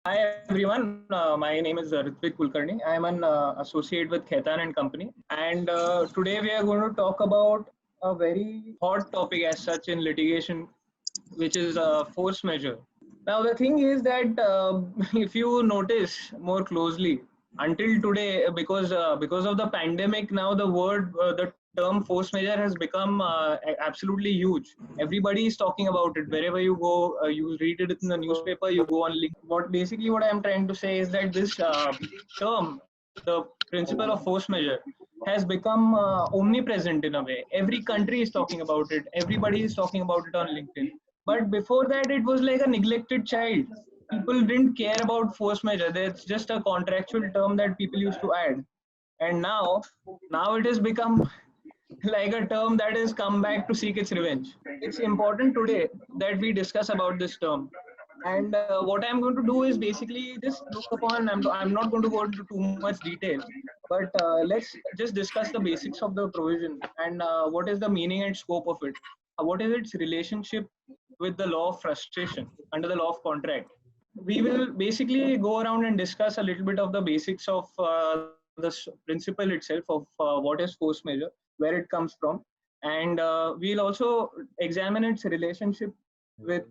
Hi everyone, my name is Ritvik Kulkarni. I am an associate with Khaitan and Company, and today we are going to talk about a very hot topic as such in litigation, which is force measure. Now the thing is that if you notice more closely, until today, because of the pandemic, now the term force measure has become absolutely huge. Everybody is talking about it. Wherever you go, you read it in the newspaper, you go on link. What I am trying to say is that this term, the principle of force measure, has become omnipresent in a way. Every country is talking about it. Everybody is talking about it on LinkedIn. But before that, it was like a neglected child. People didn't care about force measure. That's just a contractual term that people used to add. And now it has become like a term that has come back to seek its revenge. It's important today that we discuss about this term. And what I'm going to do is basically just look upon, I'm not going to go into too much detail, but let's just discuss the basics of the provision and what is the meaning and scope of it. What is its relationship with the law of frustration under the law of contract? We will basically go around and discuss a little bit of the basics of the principle itself of what is force measure, where it comes from, and we'll also examine its relationship with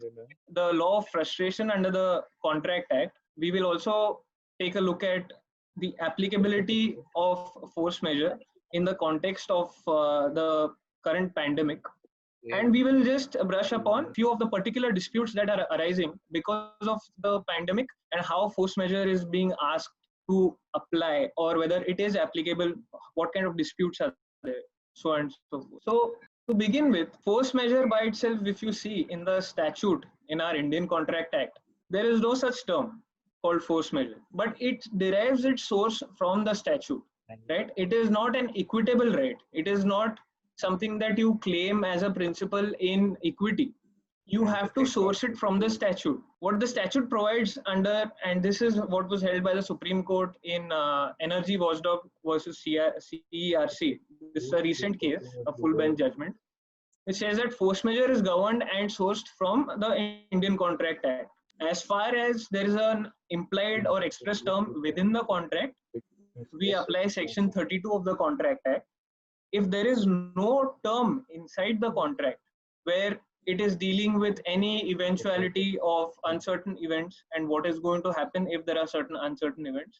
the law of frustration under the Contract Act. We will also take a look at the applicability of force measure in the context of the current pandemic, and we will just brush upon few of the particular disputes that are arising because of the pandemic and how force measure is being asked to apply, or whether it is applicable, what kind of disputes are there, so on and so forth. So to begin with, force measure by itself, if you see in the statute in our Indian Contract Act, there is no such term called force measure, but it derives its source from the statute, right? It is not an equitable right. It is not something that you claim as a principle in equity. You have to source it from the statute. What the statute provides under, and this is what was held by the Supreme Court in Energy Watchdog versus CERC. This is a recent case, a full bench judgment. It says that force measure is governed and sourced from the Indian Contract Act. As far as there is an implied or express term within the contract, we apply section 32 of the Contract Act. If there is no term inside the contract where it is dealing with any eventuality of uncertain events and what is going to happen if there are certain uncertain events,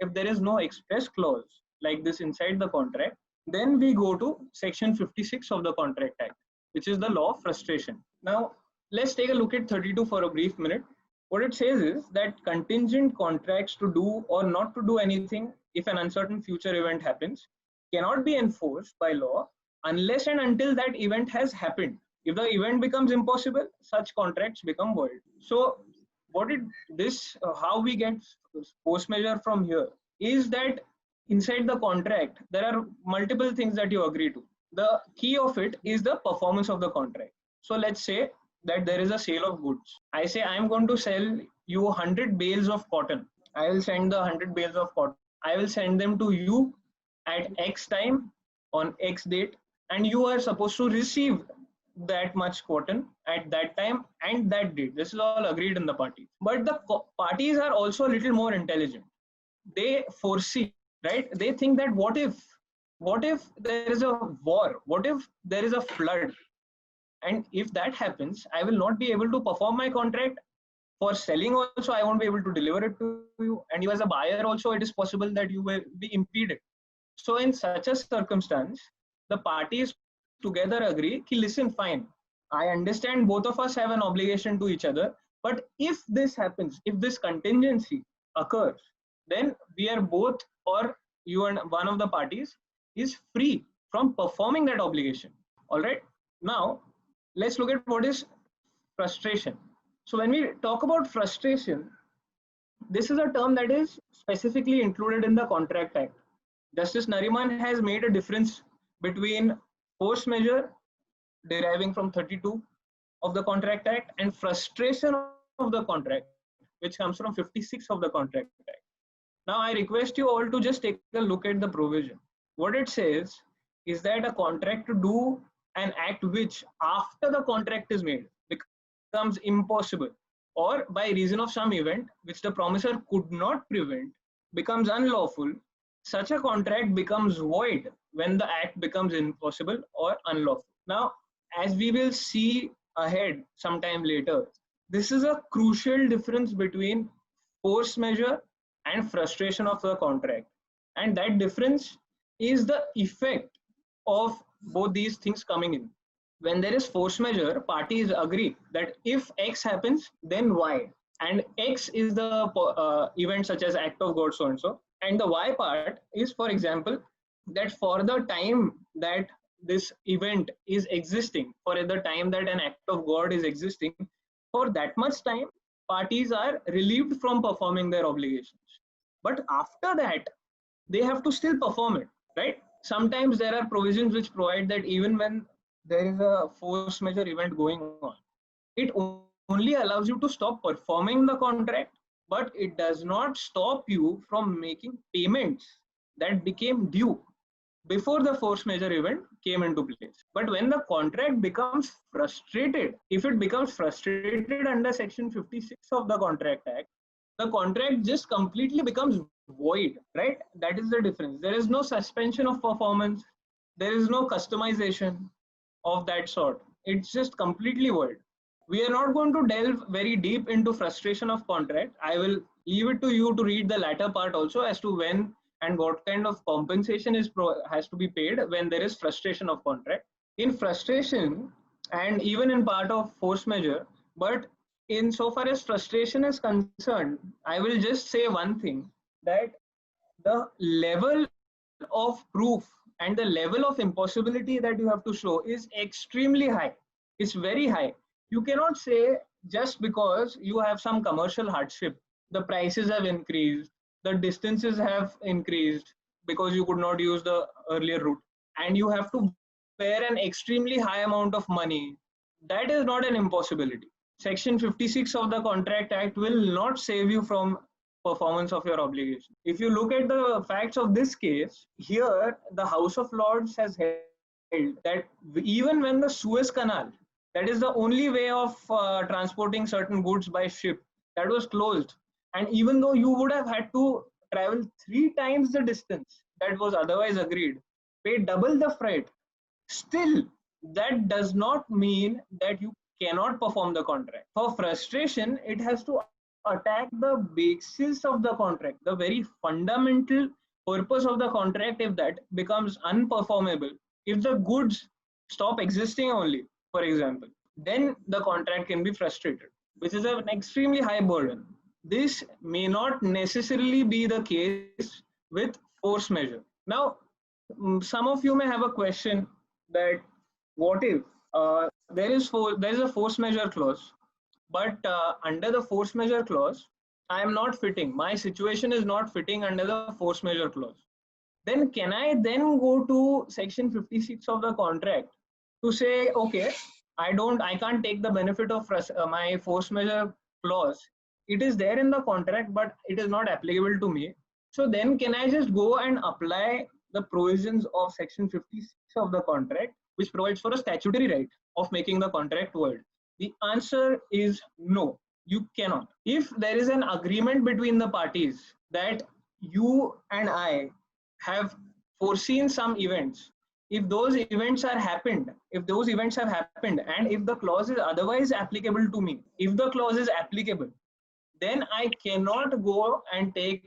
if there is no express clause like this inside the contract, then we go to section 56 of the Contract Act, which is the law of frustration. Now let's take a look at 32 for a brief minute. What it says is that contingent contracts to do or not to do anything if an uncertain future event happens cannot be enforced by law unless and until that event has happened. If the event becomes impossible, such contracts become void. So, how we get force measure from here is that inside the contract there are multiple things that you agree to. The key of it is the performance of the contract. So let's say that there is a sale of goods. I say I am going to sell you 100 bales of cotton. I will send the 100 bales of cotton. I will send them to you at X time on X date, and you are supposed to receive that much cotton at that time and that date. This is all agreed in the parties. But the parties are also a little more intelligent. They foresee, right? They think that what if there is a war? What if there is a flood? And if that happens, I will not be able to perform my contract. For selling also, I won't be able to deliver it to you, and you as a buyer also, it is possible that you will be impeded. So in such a circumstance, the parties together agree, ki, listen, fine, I understand both of us have an obligation to each other, but if this happens, if this contingency occurs, then we are both, or you and one of the parties is free from performing that obligation. All right. Now let's look at what is frustration. So when we talk about frustration, this is a term that is specifically included in the Contract Act. Justice Nariman has made a difference between force measure deriving from 32 of the Contract Act and frustration of the contract, which comes from 56 of the Contract Act. Now, I request you all to just take a look at the provision. What it says is that a contract to do an act which, after the contract is made, becomes impossible or by reason of some event which the promisor could not prevent becomes unlawful, such a contract becomes void when the act becomes impossible or unlawful. Now, as we will see ahead sometime later, this is a crucial difference between force measure and frustration of the contract. And that difference is the effect of both these things coming in. When there is force majeure, parties agree that if X happens, then Y. And X is the event such as act of God so and so. And the Y part is, for example, that for the time that this event is existing, for the time that an act of God is existing, for that much time, parties are relieved from performing their obligations. But after that, they have to still perform it, right? Sometimes there are provisions which provide that even when there is a force majeure event going on, it only allows you to stop performing the contract, but it does not stop you from making payments that became due before the force majeure event came into place. But when the contract becomes frustrated, if it becomes frustrated under Section 56 of the Contract Act, the contract just completely becomes void, right? That is the difference. There is no suspension of performance, there is no customization of that sort. It's just completely void. We are not going to delve very deep into frustration of contract. I will leave it to you to read the latter part also as to when and what kind of compensation has to be paid when there is frustration of contract. In frustration, and even in part of force majeure, but in so far as frustration is concerned, I will just say one thing, that the level of proof and the level of impossibility that you have to show is extremely high. It's very high. You cannot say just because you have some commercial hardship, the prices have increased, the distances have increased because you could not use the earlier route, and you have to bear an extremely high amount of money. That is not an impossibility. Section 56 of the Contract Act will not save you from performance of your obligation. If you look at the facts of this case, here the House of Lords has held that even when the Suez Canal, that is the only way of transporting certain goods by ship, that was closed, and even though you would have had to travel 3 times the distance that was otherwise agreed, pay double the freight, still that does not mean that you cannot perform the contract. For frustration, it has to attack the basis of the contract, the very fundamental purpose of the contract. If that becomes unperformable, if the goods stop existing only, for example, then the contract can be frustrated, which is an extremely high burden. This may not necessarily be the case with force majeure. Now, some of you may have a question that what if there is a force majeure clause, but under the force majeure clause, I am not fitting. My situation is not fitting under the force majeure clause. Then can I then go to Section 56 of the contract to say, okay, I can't take the benefit of my force majeure clause. It is there in the contract, but it is not applicable to me. So then can I just go and apply the provisions of Section 56 of the contract, which provides for a statutory right of making the contract void? The answer is no, you cannot. If there is an agreement between the parties that you and I have foreseen some events, if those events have happened, and if the clause is otherwise applicable to me, if the clause is applicable, then I cannot go and take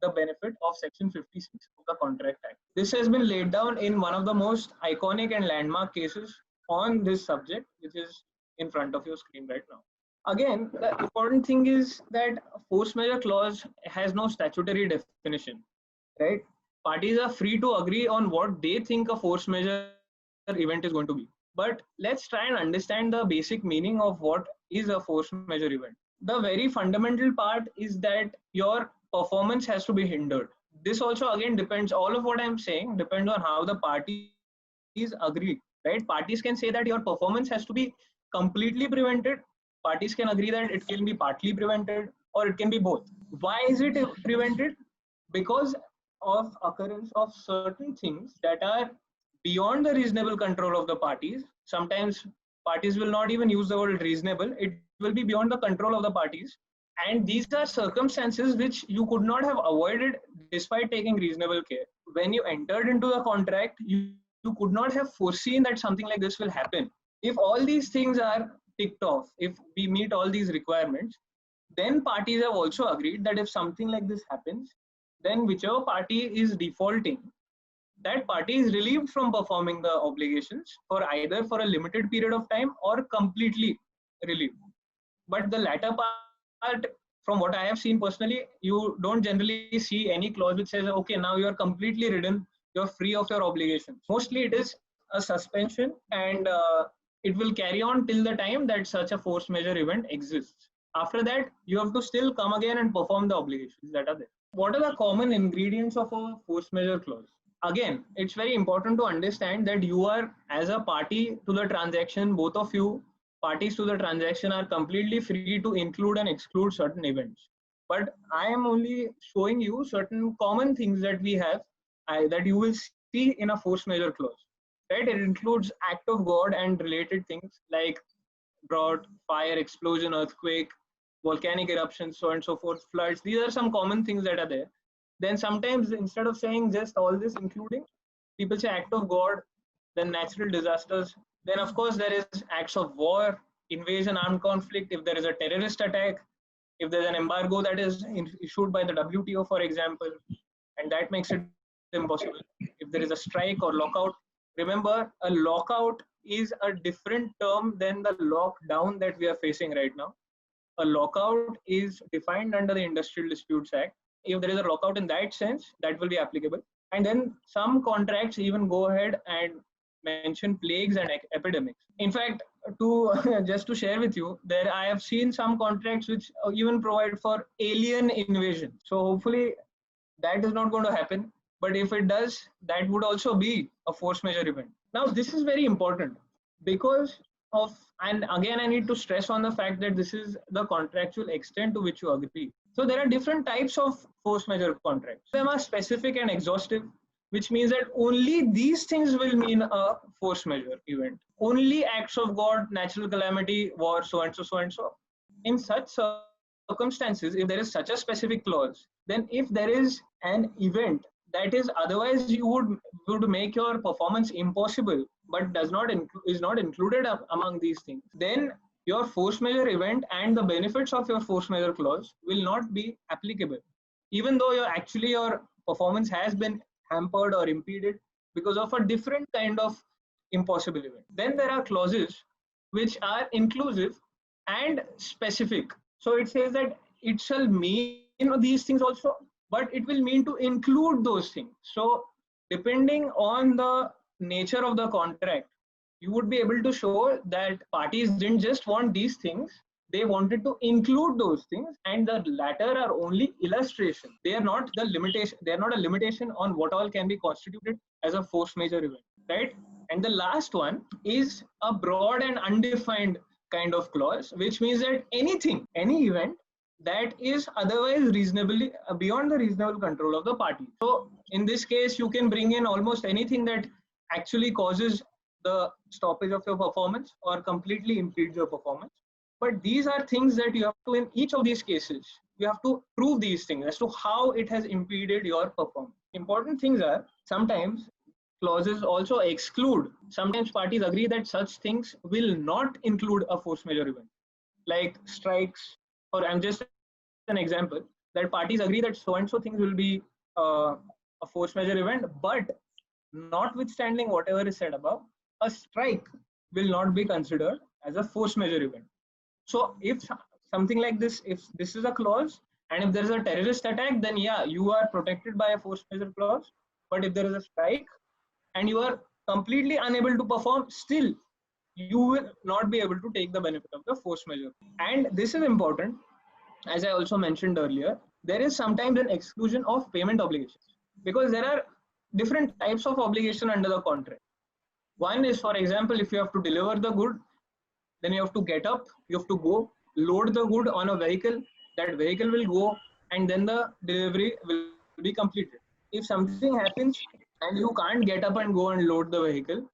the benefit of Section 56 of the Contract Act. This has been laid down in one of the most iconic and landmark cases on this subject, which is in front of your screen right now. Again, the important thing is that force majeure clause has no statutory definition, right? Parties are free to agree on what they think a force majeure event is going to be. But let's try and understand the basic meaning of what is a force majeure event. The very fundamental part is that your performance has to be hindered. This also again depends, all of what I'm saying depends on how the parties agree, right? Parties can say that your performance has to be completely prevented. Parties can agree that it can be partly prevented, or it can be both. Why is it prevented? Because of occurrence of certain things that are beyond the reasonable control of the parties. Sometimes parties will not even use the word reasonable. It will be beyond the control of the parties. And these are circumstances which you could not have avoided despite taking reasonable care. When you entered into the contract, you could not have foreseen that something like this will happen. If all these things are ticked off, if we meet all these requirements, then parties have also agreed that if something like this happens, then whichever party is defaulting, that party is relieved from performing the obligations for either for a limited period of time or completely relieved. But the latter part, from what I have seen personally, you don't generally see any clause which says, okay, now you are completely ridden, you're free of your obligations. Mostly it is a suspension, and it will carry on till the time that such a force majeure event exists. After that, you have to still come again and perform the obligations that are there. What are the common ingredients of a force majeure clause? Again, it's very important to understand that you are, as a party to the transaction, both of you parties to the transaction are completely free to include and exclude certain events. But I am only showing you certain common things that we have, that you will see in a force majeure clause. Right? It includes act of God and related things like drought, fire, explosion, earthquake, volcanic eruptions, so on and so forth, floods. These are some common things that are there. Then sometimes instead of saying just all this including, people say act of God, then natural disasters. Then of course there is acts of war, invasion, armed conflict, if there is a terrorist attack, if there's an embargo that is issued by the WTO, for example, and that makes it impossible. If there is a strike or lockout, remember a lockout is a different term than the lockdown that we are facing right now. A lockout is defined under the Industrial Disputes Act. If there is a lockout in that sense, that will be applicable. And then some contracts even go ahead and mention plagues and epidemics. In fact, to just to share with you, there I have seen some contracts which even provide for alien invasion. So hopefully that is not going to happen. But if it does, that would also be a force majeure event. Now, this is very important because of, and again, I need to stress on the fact that this is the contractual extent to which you agree. So there are different types of force majeure contracts. Some are specific and exhaustive, which means that only these things will mean a force majeure event. Only acts of God, natural calamity, war, so and so, so and so. In such circumstances, if there is such a specific clause, then if there is an event that is otherwise you would make your performance impossible, but is not included among these things, then your force majeure event and the benefits of your force majeure clause will not be applicable, even though your performance has been hampered or impeded because of a different kind of impossible event. Then there are clauses which are inclusive and specific. So it says that it shall mean these things also, but it will mean to include those things. So depending on the nature of the contract, you would be able to show that parties didn't just want these things, they wanted to include those things, and the latter are only illustration. They are not the limitation. They are not a limitation on what all can be constituted as a force majeure event, right? And the last one is a broad and undefined kind of clause, which means that anything, any event that is otherwise reasonably beyond the reasonable control of the party. So in this case, you can bring in almost anything that actually causes the stoppage of your performance or completely impedes your performance. But these are things that you have to, in each of these cases, you have to prove these things as to how it has impeded your performance. Important things are sometimes clauses also exclude. Sometimes parties agree that such things will not include a force majeure event, like strikes, or I'm just an example, that parties agree that so and so things will be a force majeure event, but notwithstanding whatever is said above, a strike will not be considered as a force majeure event. So if something like this, if this is a clause, and if there is a terrorist attack, then yeah, you are protected by a force majeure clause. But if there is a strike and you are completely unable to perform, still you will not be able to take the benefit of the force majeure. And this is important, as I also mentioned earlier, there is sometimes an exclusion of payment obligations because there are different types of obligation under the contract. One is, for example, if you have to deliver the good, then you have to get up, you have to go, load the good on a vehicle, that vehicle will go, and then the delivery will be completed. If something happens and you can't get up and go and load the vehicle,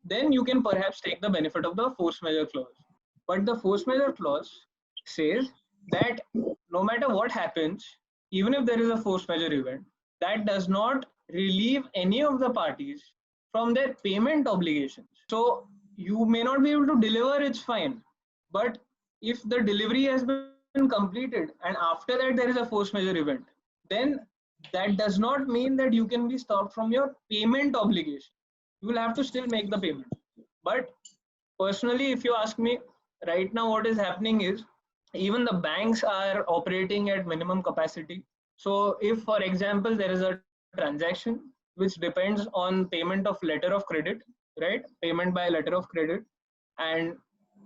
then you can perhaps take the benefit of the force majeure clause. But the force majeure clause says that no matter what happens, even if there is a force majeure event, that does not relieve any of the parties from their payment obligations. So you may not be able to deliver, it's fine. But if the delivery has been completed and after that there is a force majeure event, then that does not mean that you can be stopped from your payment obligation. You will have to still make the payment. But personally, if you ask me, right now what is happening is even the banks are operating at minimum capacity. So if, for example, there is a transaction which depends on payment of letter of credit, right? Payment by letter of credit, and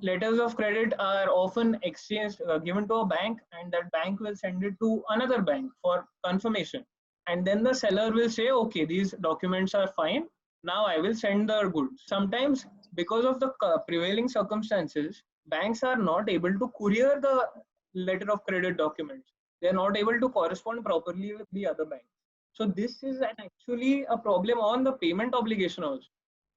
letters of credit are often exchanged, given to a bank, and that bank will send it to another bank for confirmation. And then the seller will say, okay, these documents are fine. Now I will send the goods. Sometimes, because of the prevailing circumstances, banks are not able to courier the letter of credit documents. They are not able to correspond properly with the other bank. So this is actually a problem on the payment obligation also.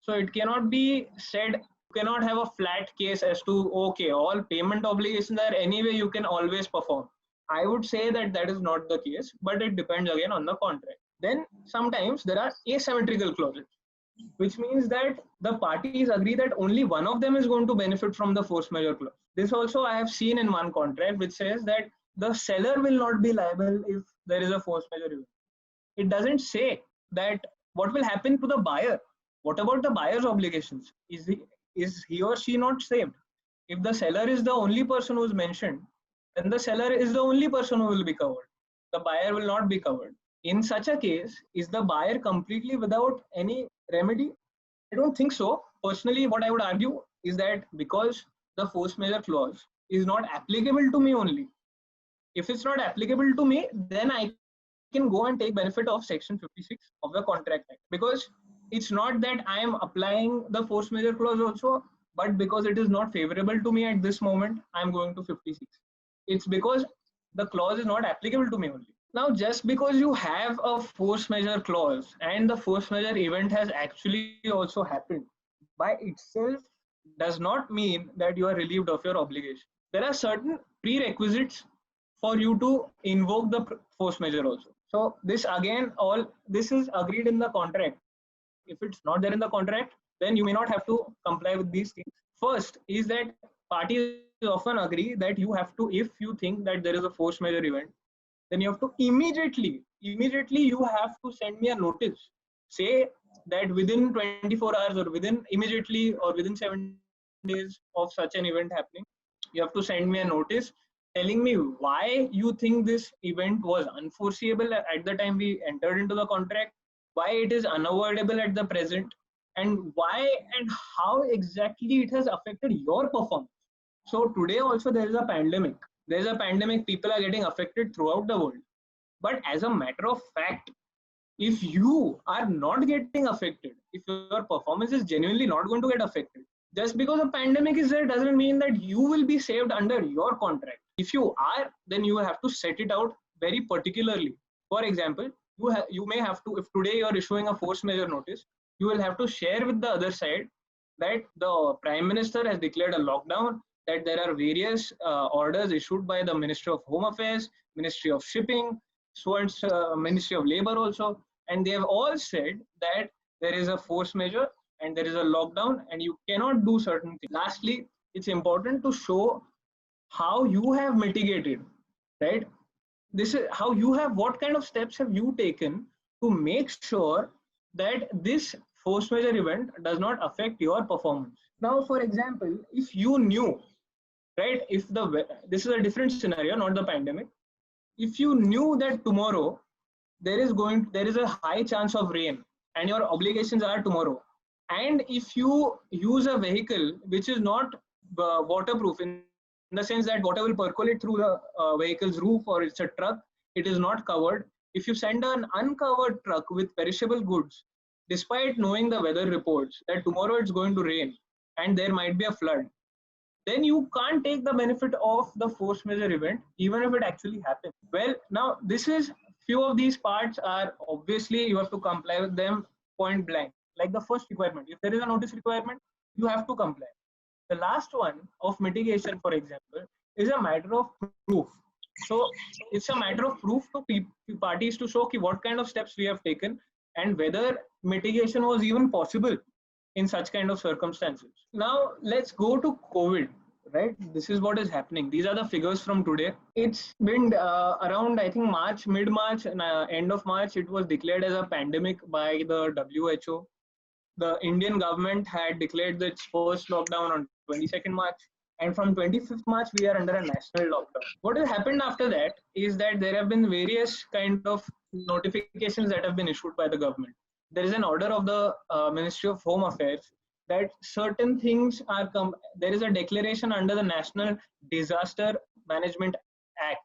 So it cannot be said, you cannot have a flat case as to, okay, all payment obligations are anyway, you can always perform. I would say that that is not the case, but it depends again on the contract. Then sometimes there are asymmetrical clauses, which means that the parties agree that only one of them is going to benefit from the force majeure clause. This also I have seen in one contract which says that the seller will not be liable if there is a force majeure event. It doesn't say that what will happen to the buyer. What about the buyer's obligations? Is he or she not saved? If the seller is the only person who is mentioned, then the seller is the only person who will be covered. The buyer will not be covered. In such a case, is the buyer completely without any remedy? I don't think so. Personally, what I would argue is that because the force majeure clause is not applicable to me only, if it's not applicable to me, then I can go and take benefit of section 56 of the contract act, because it's not that I am applying the force majeure clause also, but because it is not favorable to me at this moment, I'm going to 56. It's because the clause is not applicable to me only. Now, just because you have a force majeure clause and the force majeure event has actually also happened, by itself does not mean that you are relieved of your obligation. There are certain prerequisites for you to invoke the force majeure also. So this again, all this is agreed in the contract. If it's not there in the contract, then you may not have to comply with these things. First is that parties often agree that you have to, if you think that there is a force majeure event, then you have to immediately you have to send me a notice. Say that within 24 hours or within immediately or within 7 days of such an event happening, you have to send me a notice telling me why you think this event was unforeseeable at the time we entered into the contract, why it is unavoidable at the present, and why and how exactly it has affected your performance. So today also there is a pandemic. There is a pandemic, people are getting affected throughout the world. But as a matter of fact, if you are not getting affected, if your performance is genuinely not going to get affected, just because a pandemic is there doesn't mean that you will be saved under your contract. If you are, then you have to set it out very particularly. For example, you may have to, if today you are issuing a force majeure notice, you will have to share with the other side that the Prime Minister has declared a lockdown, that there are various orders issued by the Ministry of Home Affairs, Ministry of Shipping, so and Ministry of Labor also, and they have all said that there is a force majeure and there is a lockdown and you cannot do certain things. Lastly, it's important to show how you have mitigated, right? This is how you have, what kind of steps have you taken to make sure that this force majeure event does not affect your performance. Now, for example, if you knew, right, if this is a different scenario, not the pandemic. If you knew that tomorrow there is a high chance of rain and your obligations are tomorrow, and if you use a vehicle which is not waterproof, in the sense that water will percolate through the vehicle's roof, or it's a truck, it is not covered. If you send an uncovered truck with perishable goods, despite knowing the weather reports that tomorrow it's going to rain and there might be a flood, then you can't take the benefit of the force majeure event, even if it actually happens. Well, now this is, few of these parts are obviously you have to comply with them point blank. Like the first requirement, if there is a notice requirement, you have to comply. The last one of mitigation, for example, is a matter of proof. So it's a matter of proof to parties to show ki what kind of steps we have taken and whether mitigation was even possible in such kind of circumstances. Now let's go to COVID. Right, this is what is happening. These are the figures from today. It's been around, I think, March, mid-March, and end of March. It was declared as a pandemic by the WHO. The Indian government had declared its first lockdown on 22nd March, and from 25th March we are under a national lockdown. What has happened after that is that there have been various kind of notifications that have been issued by the government. There is an order of the Ministry of Home Affairs that certain things are there is a declaration under the National Disaster Management Act,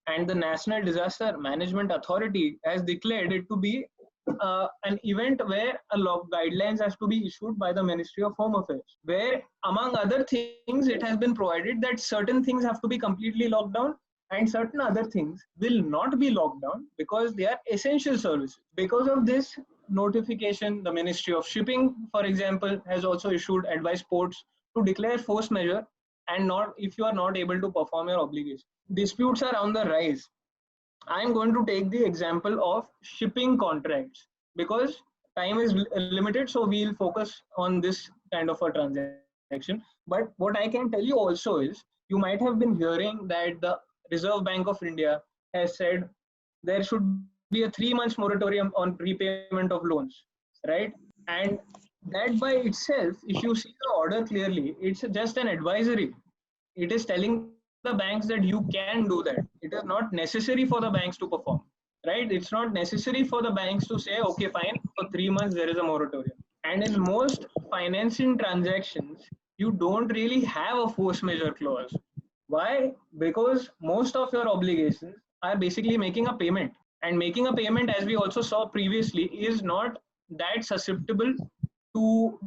and the National Disaster Management Authority has declared it to be an event where a guidelines has to be issued by the Ministry of Home Affairs, where among other things it has been provided that certain things have to be completely locked down and certain other things will not be locked down because they are essential services. Because of this notification, the Ministry of Shipping, for example, has also issued advice ports to declare force majeure and not if you are not able to perform your obligation. Disputes are on the rise. I am going to take the example of shipping contracts because time is limited, so we'll focus on this kind of a transaction. But what I can tell you also is, you might have been hearing that the Reserve Bank of India has said there should be a 3 months moratorium on prepayment of loans, right? And that by itself, if you see the order clearly, it's just an advisory. It is telling the banks that you can do that. It is not necessary for the banks to perform, right? It's not necessary for the banks to say, okay, fine, for 3 months there is a moratorium. And in most financing transactions, you don't really have a force majeure clause. Why? Because most of your obligations are basically making a payment. And making a payment, as we also saw previously, is not that susceptible to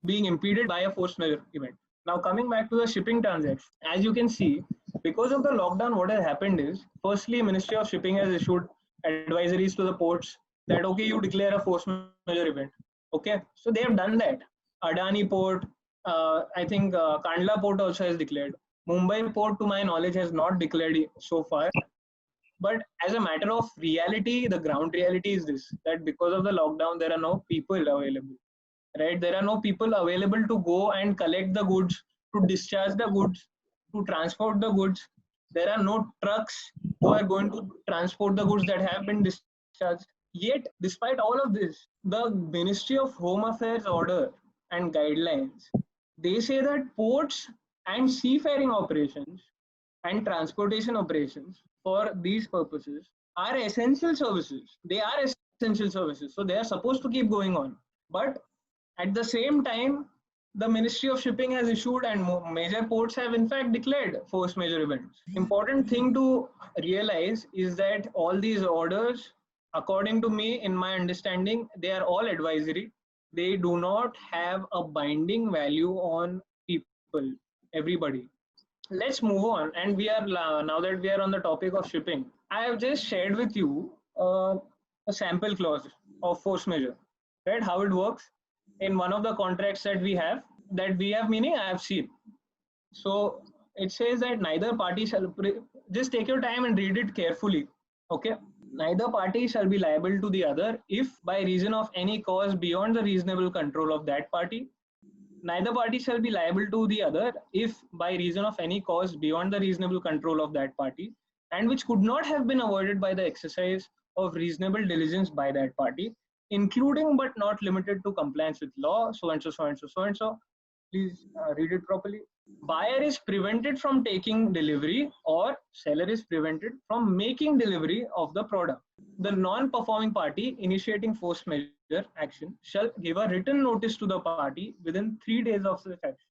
being impeded by a force majeure event. Now, coming back to the shipping transaction, as you can see, because of the lockdown, what has happened is, firstly, Ministry of Shipping has issued advisories to the ports that, okay, you declare a force majeure event. Okay, so they have done that. Adani Port, I think Kandla Port also has declared. Mumbai Port, to my knowledge, has not declared so far. But as a matter of reality, the ground reality is this, that because of the lockdown, there are no people available. Right, there are no people available to go and collect the goods, to discharge the goods, to transport the goods. There are no trucks who are going to transport the goods that have been discharged. Yet, despite all of this, the Ministry of Home Affairs order and guidelines, they say that ports and seafaring operations and transportation operations for these purposes are essential services. They are essential services, so they are supposed to keep going on. But at the same time, the Ministry of Shipping has issued and major ports have in fact declared force majeure events. Important thing to realize is that all these orders, according to me, in my understanding, they are all advisory. They do not have a binding value on people, everybody. Let's move on. And we are now that we are on the topic of shipping, I have just shared with you a sample clause of force majeure, right? How it works in one of the contracts that we have meaning I have seen. So it says that neither party shall just take your time and read it carefully. Okay, neither party shall be liable to the other if by reason of any cause beyond the reasonable control of that party. Neither party shall be liable to the other if by reason of any cause beyond the reasonable control of that party and which could not have been avoided by the exercise of reasonable diligence by that party, including but not limited to compliance with law, so and so, so and so, so and so. Please read it properly. Buyer is prevented from taking delivery or seller is prevented from making delivery of the product. The non-performing party initiating force majeure action shall give a written notice to the party within 3 days of such action.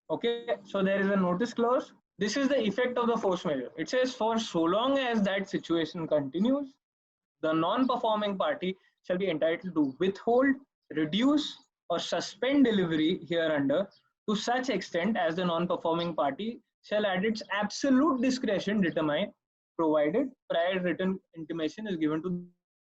Okay, so there is a notice clause. This is the effect of the force majeure. It says for so long as that situation continues, the non-performing party shall be entitled to withhold, reduce, or suspend delivery hereunder to such extent as the non-performing party shall at its absolute discretion determine, provided prior written intimation is given to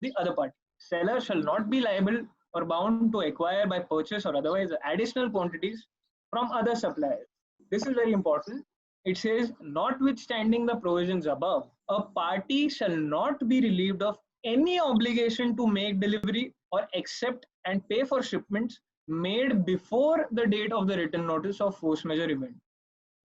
the other party. Seller shall not be liable or bound to acquire by purchase or otherwise additional quantities from other suppliers. This is very important. It says, notwithstanding the provisions above, a party shall not be relieved of any obligation to make delivery or accept and pay for shipments made before the date of the written notice of force majeure event.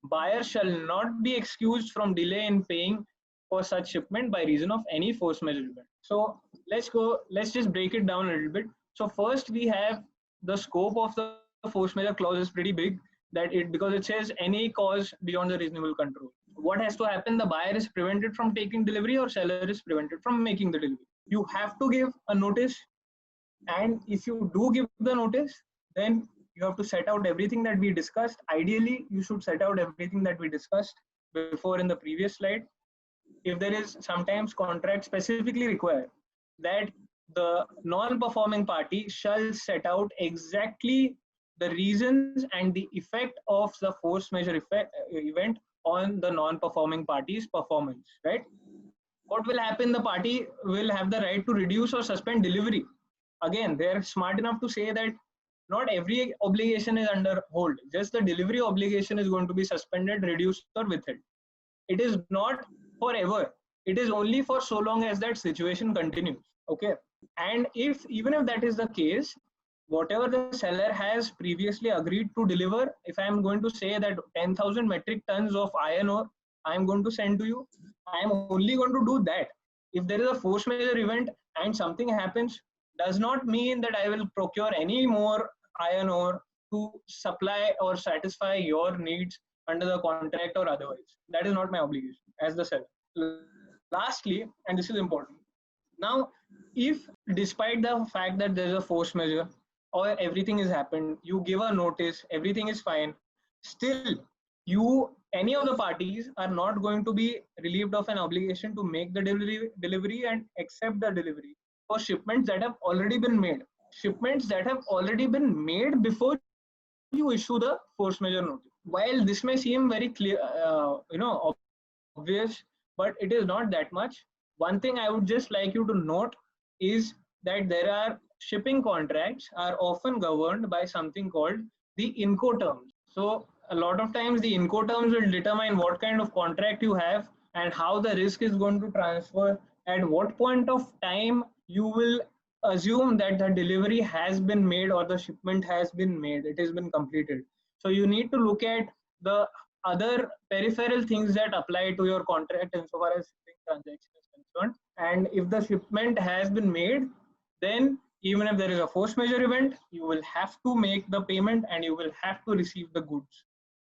Buyer shall not be excused from delay in paying for such shipment by reason of any force majeure event. So let's just break it down a little bit. So first we have the scope of the force majeure clause is pretty big, that it, because it says any cause beyond the reasonable control. What has to happen? The buyer is prevented from taking delivery or seller is prevented from making the delivery. You have to give a notice, and if you do give the notice, then you have to set out everything that we discussed. Ideally, you should set out everything that we discussed before in the previous slide. If there is, sometimes contracts specifically require that the non-performing party shall set out exactly the reasons and the effect of the force majeure event on the non-performing party's performance, right? What will happen? The party will have the right to reduce or suspend delivery. Again, they're smart enough to say that not every obligation is under hold. Just the delivery obligation is going to be suspended, reduced, or withheld. It is not forever. It is only for so long as that situation continues. Okay. And if even if that is the case, whatever the seller has previously agreed to deliver, if I am going to say that 10,000 metric tons of iron ore I am going to send to you, I am only going to do that. If there is a force majeure event and something happens, does not mean that I will procure any more iron ore to supply or satisfy your needs under the contract or otherwise. That is not my obligation as the seller. Lastly, and this is important, now, if despite the fact that there is a force majeure or everything has happened, you give a notice, everything is fine, still any of the parties are not going to be relieved of an obligation to make the delivery and accept the delivery for shipments that have already been made. Shipments that have already been made before you issue the force majeure notice. While this may seem very clear, obvious, but it is not that much. One thing I would just like you to note is that there are shipping contracts are often governed by something called the Incoterms. So a lot of times the Incoterms will determine what kind of contract you have and how the risk is going to transfer, at what point of time you will assume that the delivery has been made or the shipment has been made, it has been completed. So you need to look at the other peripheral things that apply to your contract insofar as shipping transaction is concerned. And if the shipment has been made, then even if there is a force majeure event, you will have to make the payment and you will have to receive the goods.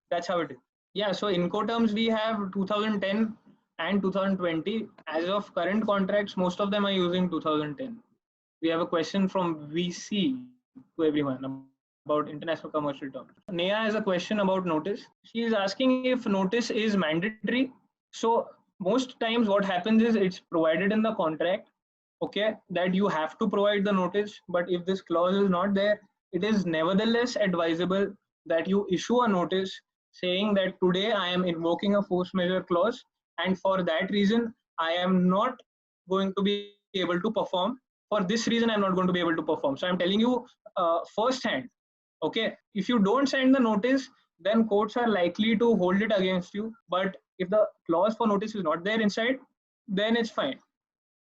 That's how it is. Yeah, so Incoterms we have 2010 and 2020. As of current contracts, most of them are using 2010. We have a question from VC to everyone about international commercial terms. Neha has a question about notice. She is asking if notice is mandatory. So most times what happens is it's provided in the contract, okay, that you have to provide the notice. But if this clause is not there, it is nevertheless advisable that you issue a notice saying that today I am invoking a force majeure clause, and for that reason I am not going to be able to perform. For this reason I'm not going to be able to perform. So I'm telling you firsthand. Okay, if you don't send the notice, then courts are likely to hold it against you. But if the clause for notice is not there inside, then it's fine.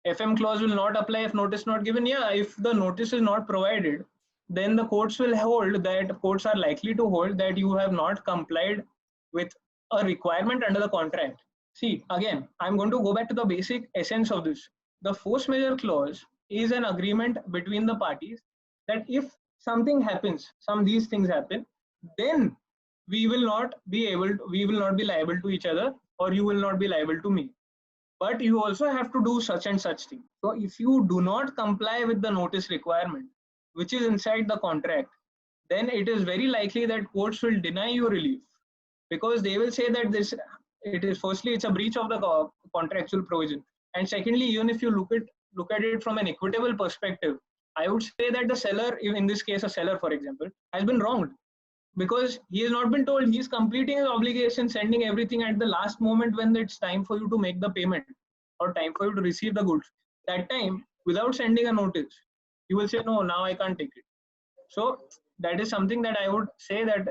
FM clause will not apply if notice not given. Yeah, if the notice is not provided, then the courts will hold that, courts are likely to hold that you have not complied with a requirement under the contract. See, again, I'm going to go back to the basic essence of this. The force majeure clause is an agreement between the parties that if something happens, these things happen, then we will not be liable to each other, or you will not be liable to me. But you also have to do such and such thing. So if you do not comply with the notice requirement, which is inside the contract, then it is very likely that courts will deny you relief, because they will say that firstly it's a breach of the contractual provision, and secondly, even if you look at it from an equitable perspective, I would say that the seller, in this case a seller for example, has been wronged, because he has not been told. He is completing his obligation, sending everything at the last moment when it's time for you to make the payment or time for you to receive the goods. That time, without sending a notice, you will say, no, now I can't take it. So that is something that I would say that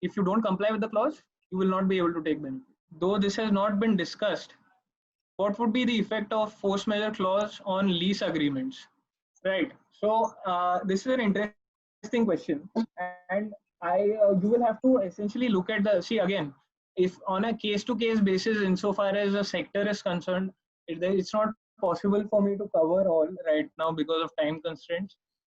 if you don't comply with the clause, you will not be able to take benefit. though this has not been discussed, what would be the effect of force majeure clause on lease agreements? Right. So this is an interesting question, and you will have to essentially look at the see again. If on a case-to-case basis, insofar as the sector is concerned, it's not possible for me to cover all right now because of time constraints.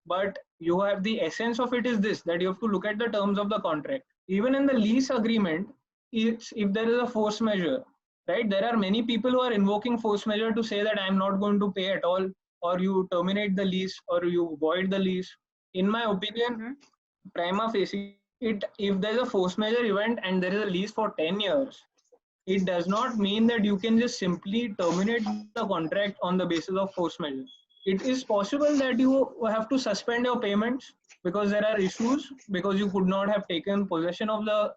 But you have the essence of it is this, that you have to look at the terms of the contract. Even in the lease agreement, it's if there is a force majeure, right? There are many people who are invoking force majeure to say that I'm not going to pay at all, or you terminate the lease, or you void the lease. In my opinion, prima facie, it if there's a force majeure event and there is a lease for 10 years, it does not mean that you can just simply terminate the contract on the basis of force majeure. It is possible that you have to suspend your payments because there are issues, because you could not have taken possession of the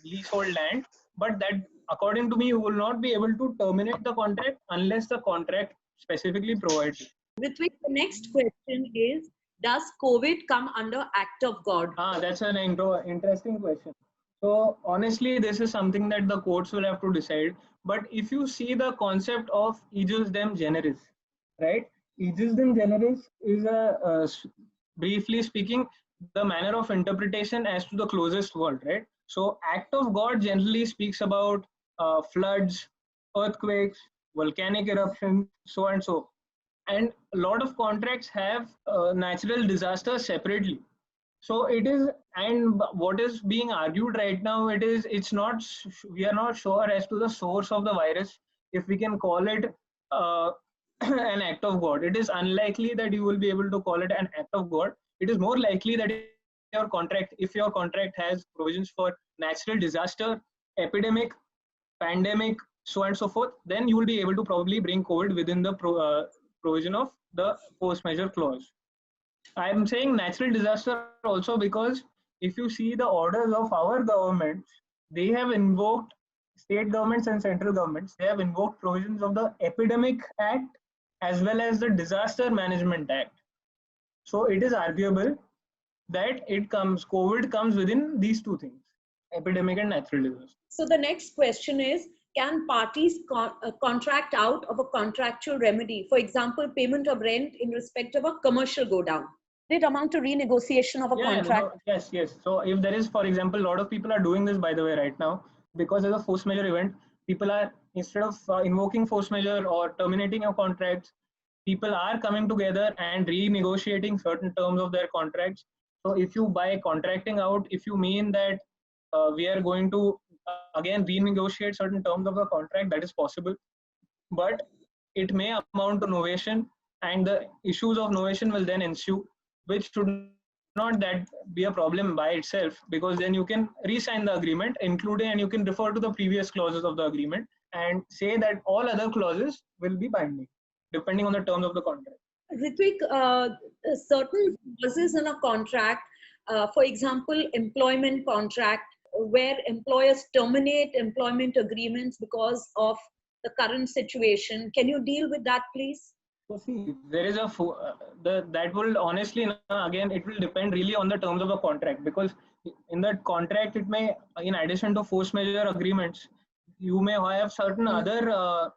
leasehold land, but that, according to me, you will not be able to terminate the contract unless the contract specifically provides it. Ritvik, the next question is, does COVID come under act of God? That's an interesting question. So honestly, this is something that the courts will have to decide. But if you see the concept of ejus dem generis, right? Ejus dem generis is briefly speaking, the manner of interpretation as to the closest word, right? So act of God generally speaks about floods, earthquakes, volcanic eruptions, so and so. And a lot of contracts have natural disasters separately. So it is, and what is being argued right now, it's not, we are not sure as to the source of the virus, if we can call it uh, an act of God. It is unlikely that you will be able to call it an act of God. It is more likely that if your contract has provisions for natural disaster, epidemic, pandemic, so on and so forth, then you will be able to probably bring COVID within the provision of the force majeure clause. I'm saying natural disaster also because if you see the orders of our governments, they have invoked, state governments and central governments, they have invoked provisions of the Epidemic Act as well as the Disaster Management Act. So it is arguable that COVID comes within these two things, epidemic and natural disaster. So the next question is, can parties contract out of a contractual remedy? For example, payment of rent in respect of a commercial go down. Did amount to renegotiation of a contract? No, yes. So if there is, for example, a lot of people are doing this, by the way, right now, because as a force majeure event, people are, instead of invoking force majeure or terminating your contracts, people are coming together and renegotiating certain terms of their contracts. So if you, by contracting out, if you mean that we are going to again renegotiate certain terms of the contract, that is possible, but it may amount to novation, and the issues of novation will then ensue, which should not that be a problem by itself, because then you can re-sign the agreement, including, and you can refer to the previous clauses of the agreement and say that all other clauses will be binding depending on the terms of the contract. Ritvik, certain clauses in a contract, for example, employment contract, where employers terminate employment agreements because of the current situation. Can you deal with that, please? So see, there is that will honestly, again, it will depend really on the terms of the contract, because in that contract, it may, in addition to force majeure agreements, you may have certain other,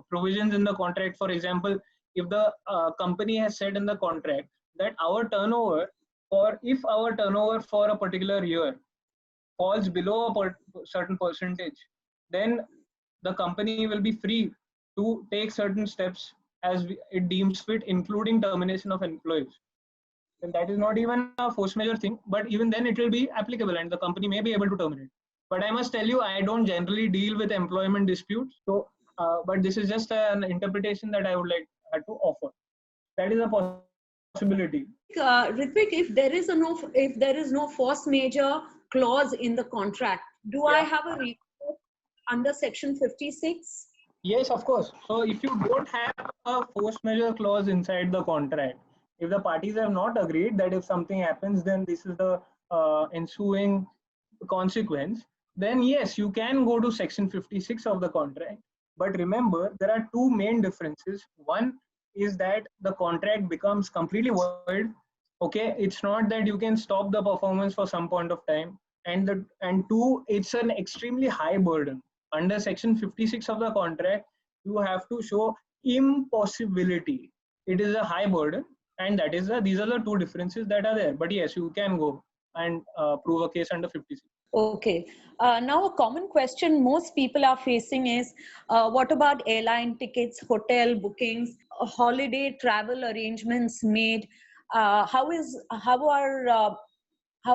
provisions in the contract. For example, if the company has said in the contract that if our turnover for a particular year falls below a certain percentage, then the company will be free to take certain steps as it deems fit, including termination of employees. And that is not even a force majeure thing, but even then it will be applicable and the company may be able to terminate. But I must tell you, I don't generally deal with employment disputes. So, but this is just an interpretation that I would like to offer. That is a possibility. Ritvik, if there is no force majeure clause in the contract, do I have a recourse under section 56? Yes, of course. So if you don't have a force majeure clause inside the contract, if the parties have not agreed that if something happens, then this is the ensuing consequence, then yes, you can go to section 56 of the contract. But remember, there are two main differences. One is that the contract becomes completely void. Okay, it's not that you can stop the performance for some point of time. and two, it's an extremely high burden. Under section 56 of the contract, you have to show impossibility. It is a high burden, and these are the two differences that are there. But yes, you can go and prove a case under 56. Okay. Now, a common question most people are facing is what about airline tickets, hotel bookings, holiday travel arrangements made? How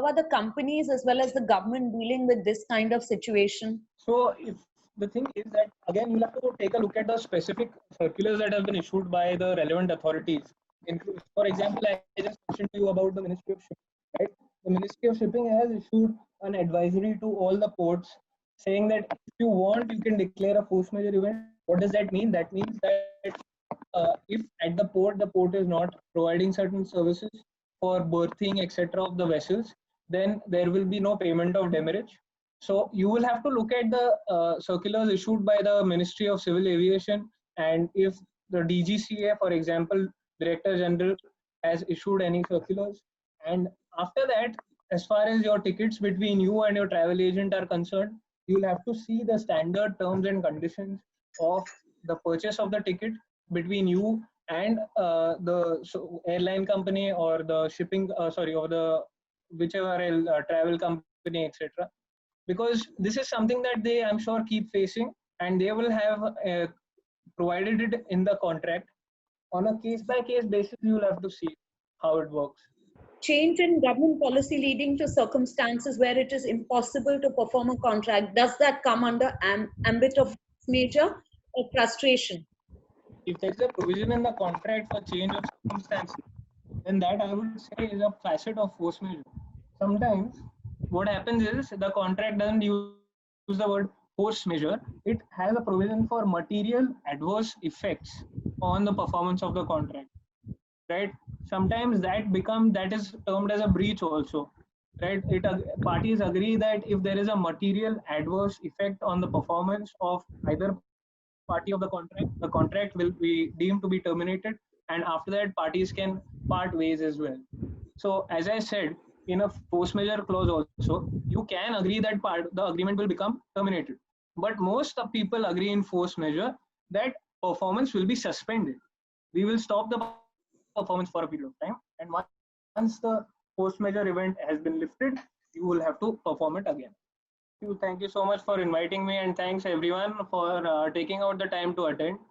are the companies as well as the government dealing with this kind of situation? So, if the thing is that again, you'll have to take a look at the specific circulars that have been issued by the relevant authorities. For example, I just mentioned to you about the Ministry of Shipping, right? The Ministry of Shipping has issued an advisory to all the ports saying that if you want, you can declare a force majeure event. What does that mean? That means that if at the port is not providing certain services for berthing, etc., of the vessels, then there will be no payment of demurrage. So you will have to look at the circulars issued by the Ministry of Civil Aviation, and if the DGCA, for example, Director General, has issued any circulars, and after that, as far as your tickets between you and your travel agent are concerned, you will have to see the standard terms and conditions of the purchase of the ticket between you and the airline company or the shipping, or the whichever travel company, etc. Because this is something that they, I'm sure, keep facing, and they will have provided it in the contract. On a case by case basis, you will have to see how it works. Change in government policy leading to circumstances where it is impossible to perform a contract, does that come under ambit of major or frustration? If there's a provision in the contract for change of circumstances, then that I would say is a facet of force majeure. Sometimes what happens is the contract doesn't use the word force majeure, it has a provision for material adverse effects on the performance of the contract, right? Sometimes that is termed as a breach also, right? Parties agree that if there is a material adverse effect on the performance of either party of the contract will be deemed to be terminated, and after that parties can part ways as well. So as I said, in a force majeure clause also, you can agree that the agreement will become terminated, but most of people agree in force majeure that performance will be suspended. We will stop the performance for a period of time, and once the force majeure event has been lifted, you will have to perform it again. Thank you so much for inviting me, and thanks everyone for taking out the time to attend.